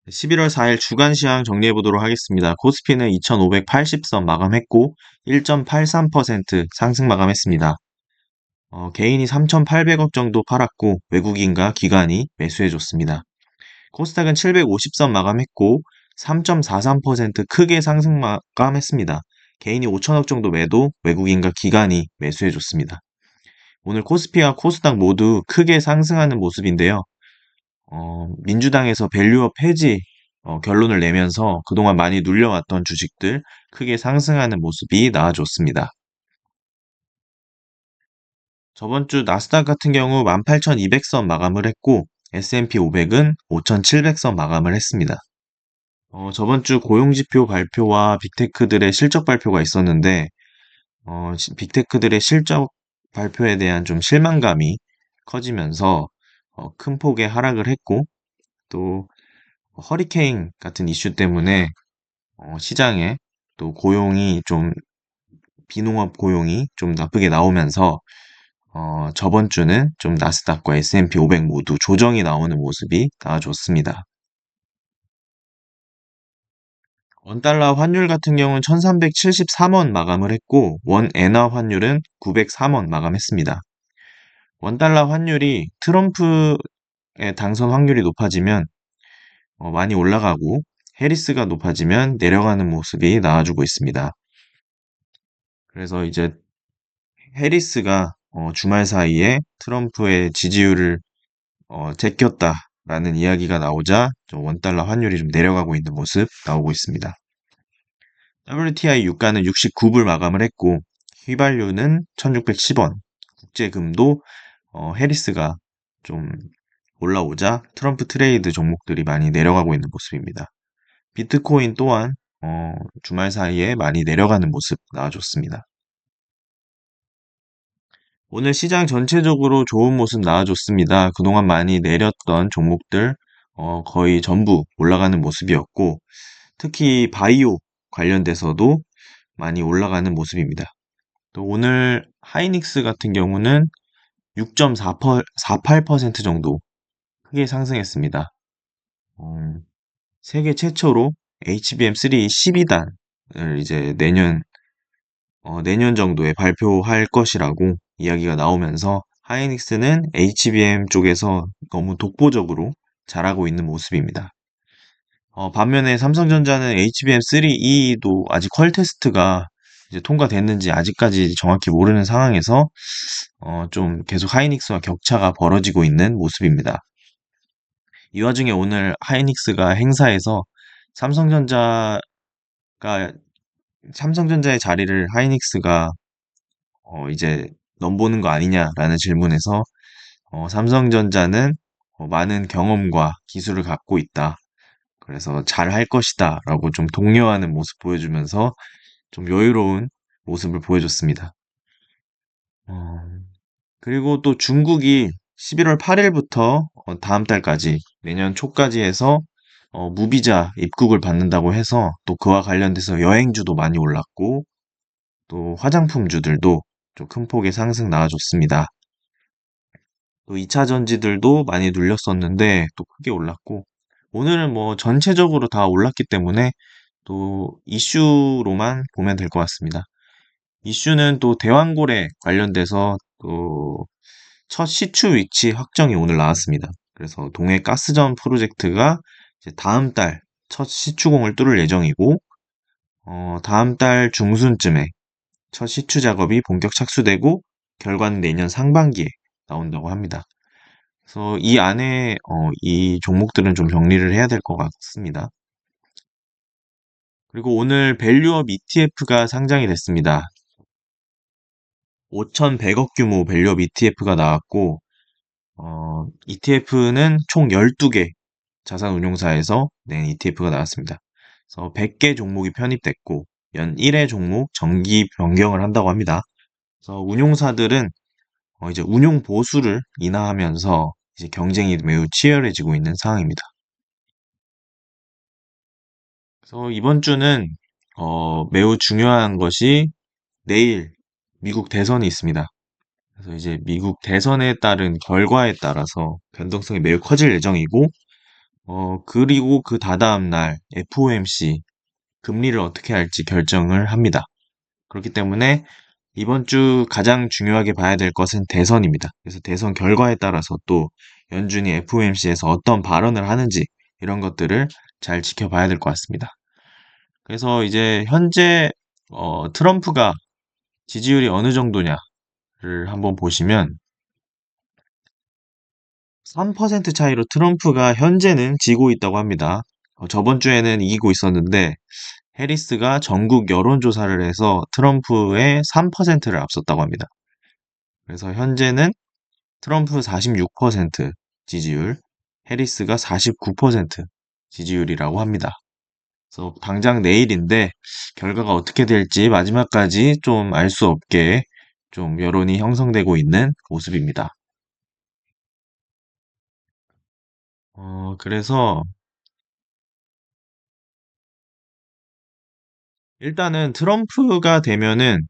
11월 4일 주간 시황 정리해 보도록 하겠습니다. 코스피는 2,580선 마감했고 1.83% 상승 마감했습니다. 개인이 3,800억 정도 팔았고 외국인과 기관이 매수해줬습니다. 코스닥은 750선 마감했고 3.43% 크게 상승 마감했습니다. 개인이 5천억 정도 매도, 외국인과 기관이 매수해줬습니다. 오늘 코스피와 코스닥 모두 크게 상승하는 모습인데요. 민주당에서 밸류업 폐지 결론을 내면서 그동안 많이 눌려왔던 주식들 크게 상승하는 모습이 나와줬습니다. 저번 주 나스닥 같은 경우 18,200선 마감을 했고 S&P 500은 5,700선 마감을 했습니다. 저번 주 고용지표 발표와 빅테크들의 실적 발표가 있었는데 빅테크들의 실적 발표에 대한 좀 실망감이 커지면서 큰 폭의 하락을 했고 또 허리케인 같은 이슈 때문에 시장에 또 비농업 고용이 좀 나쁘게 나오면서 저번 주는 좀 나스닥과 S&P 500 모두 조정이 나오는 모습이 나와줬습니다. 원달러 환율 같은 경우는 1373원 마감을 했고 원 엔화 환율은 903원 마감했습니다. 원달러 환율이 트럼프의 당선 확률이 높아지면 많이 올라가고 해리스가 높아지면 내려가는 모습이 나와주고 있습니다. 그래서 이제 해리스가 주말 사이에 트럼프의 지지율을 제꼈다라는 이야기가 나오자 좀 원달러 환율이 좀 내려가고 있는 모습 나오고 있습니다. WTI 유가는 69불 마감을 했고 휘발유는 1610원, 국제금도 해리스가 좀 올라오자 트럼프 트레이드 종목들이 많이 내려가고 있는 모습입니다. 비트코인 또한 주말 사이에 많이 내려가는 모습 나와줬습니다. 오늘 시장 전체적으로 좋은 모습 나와줬습니다. 그동안 많이 내렸던 종목들 거의 전부 올라가는 모습이었고 특히 바이오 관련돼서도 많이 올라가는 모습입니다. 또 오늘 하이닉스 같은 경우는 6.48% 정도 크게 상승했습니다. 세계 최초로 HBM3 12단을 이제 내년 정도에 발표할 것이라고 이야기가 나오면서 하이닉스는 HBM 쪽에서 너무 독보적으로 잘하고 있는 모습입니다. 반면에 삼성전자는 HBM3E도 아직 퀄 테스트가 이제 통과됐는지 아직까지 정확히 모르는 상황에서 좀 계속 하이닉스와 격차가 벌어지고 있는 모습입니다. 이 와중에 오늘 하이닉스가 행사에서 삼성전자가 삼성전자의 자리를 하이닉스가 이제 넘보는 거 아니냐라는 질문에서 삼성전자는 많은 경험과 기술을 갖고 있다. 그래서 잘 할 것이다. 라고 좀 독려하는 모습 보여주면서 좀 여유로운 모습을 보여줬습니다. 어, 그리고 또 중국이 11월 8일부터 다음 달까지 내년 초까지 해서 무비자 입국을 받는다고 해서 또 그와 관련돼서 여행주도 많이 올랐고 또 화장품주들도 좀 큰 폭의 상승 나와줬습니다. 또 2차 전지들도 많이 눌렸었는데 또 크게 올랐고 오늘은 뭐 전체적으로 다 올랐기 때문에 또 이슈로만 보면 될 것 같습니다. 이슈는 또 대왕고래 관련돼서 또 첫 시추 위치 확정이 오늘 나왔습니다. 그래서 동해 가스전 프로젝트가 이제 다음 달 첫 시추공을 뚫을 예정이고 다음 달 중순쯤에 첫 시추 작업이 본격 착수되고 결과는 내년 상반기에 나온다고 합니다. 그래서 이 안에 이 종목들은 좀 정리를 해야 될 것 같습니다. 그리고 오늘 밸류업 ETF가 상장이 됐습니다. 5,100억 규모 밸류업 ETF가 나왔고 ETF는 총 12개 자산운용사에서 낸 ETF가 나왔습니다. 그래서 100개 종목이 편입됐고 연 1회 종목 정기 변경을 한다고 합니다. 그래서 운용사들은 이제 운용 보수를 인하하면서 이제 경쟁이 매우 치열해지고 있는 상황입니다. 그래서 이번 주는 매우 중요한 것이 내일 미국 대선이 있습니다. 그래서 이제 미국 대선에 따른 결과에 따라서 변동성이 매우 커질 예정이고 그리고 그 다다음 날 FOMC 금리를 어떻게 할지 결정을 합니다. 그렇기 때문에 이번 주 가장 중요하게 봐야 될 것은 대선입니다. 그래서 대선 결과에 따라서 또 연준이 FOMC에서 어떤 발언을 하는지 이런 것들을 잘 지켜봐야 될 것 같습니다. 그래서 이제 현재 트럼프가 지지율이 어느 정도냐를 한번 보시면 3% 차이로 트럼프가 현재는 지고 있다고 합니다. 저번 주에는 이기고 있었는데 해리스가 전국 여론조사를 해서 트럼프의 3%를 앞섰다고 합니다. 그래서 현재는 트럼프 46% 지지율, 해리스가 49% 지지율이라고 합니다. 그래서 당장 내일인데 결과가 어떻게 될지 마지막까지 좀 알 수 없게 좀 여론이 형성되고 있는 모습입니다. 그래서 일단은 트럼프가 되면은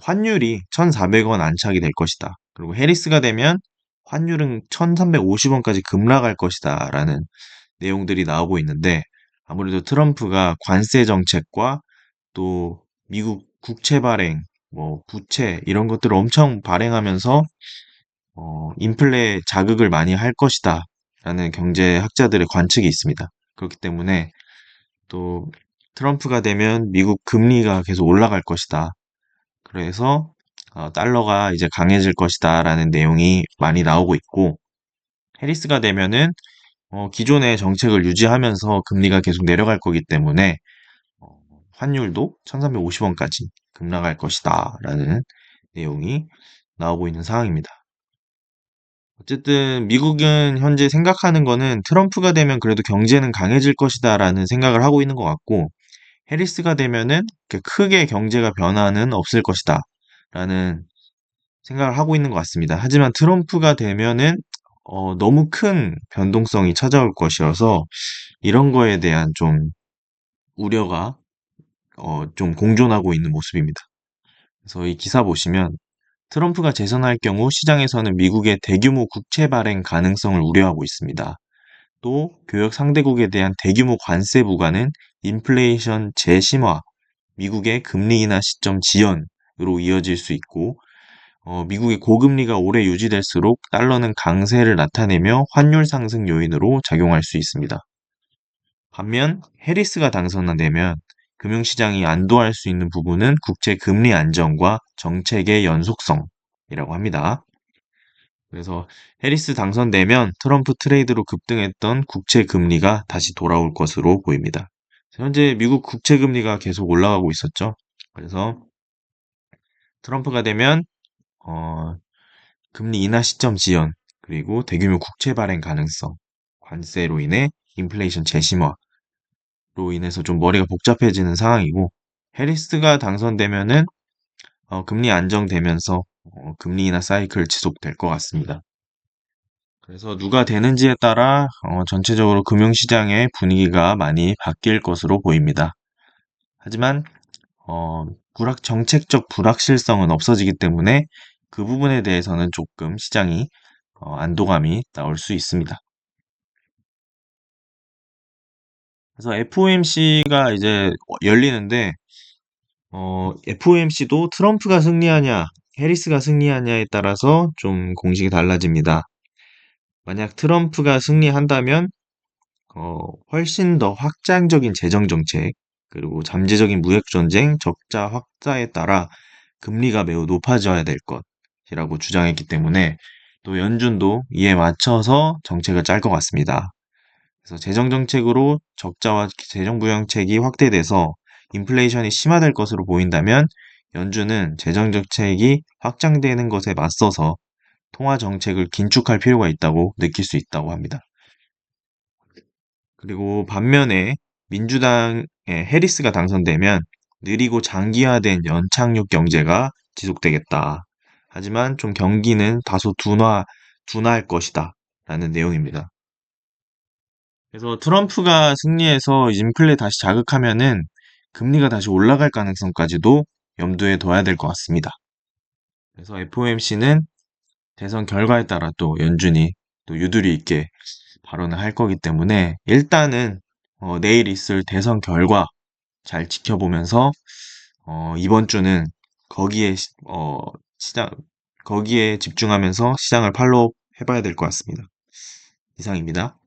환율이 1,400원 안착이 될 것이다. 그리고 해리스가 되면 환율은 1,350원까지 급락할 것이다. 라는 내용들이 나오고 있는데 아무래도 트럼프가 관세 정책과 또 미국 국채 발행, 뭐 부채 이런 것들을 엄청 발행하면서 인플레 자극을 많이 할 것이다. 라는 경제학자들의 관측이 있습니다. 그렇기 때문에 또 트럼프가 되면 미국 금리가 계속 올라갈 것이다. 그래서 달러가 이제 강해질 것이다라는 내용이 많이 나오고 있고 해리스가 되면은 기존의 정책을 유지하면서 금리가 계속 내려갈 거기 때문에 어, 환율도 1350원까지 급락할 것이다라는 내용이 나오고 있는 상황입니다. 어쨌든 미국은 현재 생각하는 거는 트럼프가 되면 그래도 경제는 강해질 것이다라는 생각을 하고 있는 것 같고 해리스가 되면은 크게 경제가 변화는 없을 것이다 라는 생각을 하고 있는 것 같습니다. 하지만 트럼프가 되면은 너무 큰 변동성이 찾아올 것이어서 이런 거에 대한 좀 우려가 좀 공존하고 있는 모습입니다. 그래서 이 기사 보시면 트럼프가 재선할 경우 시장에서는 미국의 대규모 국채 발행 가능성을 우려하고 있습니다. 또 교역 상대국에 대한 대규모 관세 부과는 인플레이션 재심화, 미국의 금리 인하 시점 지연으로 이어질 수 있고 미국의 고금리가 오래 유지될수록 달러는 강세를 나타내며 환율 상승 요인으로 작용할 수 있습니다. 반면 해리스가 당선되면 금융시장이 안도할 수 있는 부분은 국제 금리 안정과 정책의 연속성이라고 합니다. 그래서 해리스 당선되면 트럼프 트레이드로 급등했던 국채 금리가 다시 돌아올 것으로 보입니다. 현재 미국 국채 금리가 계속 올라가고 있었죠. 그래서 트럼프가 되면 어, 금리 인하 시점 지연, 그리고 대규모 국채 발행 가능성, 관세로 인해 인플레이션 재심화로 인해서 좀 머리가 복잡해지는 상황이고 해리스가 당선되면은 금리 안정되면서 금리 인하 사이클 지속될 것 같습니다. 그래서 누가 되는지에 따라 전체적으로 금융시장의 분위기가 많이 바뀔 것으로 보입니다. 하지만 정책적 불확실성은 없어지기 때문에 그 부분에 대해서는 조금 시장이 안도감이 나올 수 있습니다. 그래서 FOMC가 이제 열리는데 FOMC도 트럼프가 승리하냐, 해리스가 승리하냐에 따라서 좀 공식이 달라집니다. 만약 트럼프가 승리한다면 훨씬 더 확장적인 재정 정책, 그리고 잠재적인 무역 전쟁, 적자 확자에 따라 금리가 매우 높아져야 될 것이라고 주장했기 때문에 또 연준도 이에 맞춰서 정책을 짤 것 같습니다. 그래서 재정 정책으로 적자와 재정 부양책이 확대돼서 인플레이션이 심화될 것으로 보인다면 연준은 재정 정책이 확장되는 것에 맞서서 통화 정책을 긴축할 필요가 있다고 느낄 수 있다고 합니다. 그리고 반면에 민주당의 해리스가 당선되면 느리고 장기화된 연착륙 경제가 지속되겠다. 하지만 좀 경기는 다소 둔화할 것이다. 라는 내용입니다. 그래서 트럼프가 승리해서 인플레 다시 자극하면은 금리가 다시 올라갈 가능성까지도 염두에 둬야 될 것 같습니다. 그래서 FOMC는 대선 결과에 따라 또 연준이 또 유두리 있게 발언을 할 거기 때문에 일단은 내일 있을 대선 결과 잘 지켜보면서 이번 주는 거기에 시장 거기에 집중하면서 시장을 팔로우 해봐야 될 것 같습니다. 이상입니다.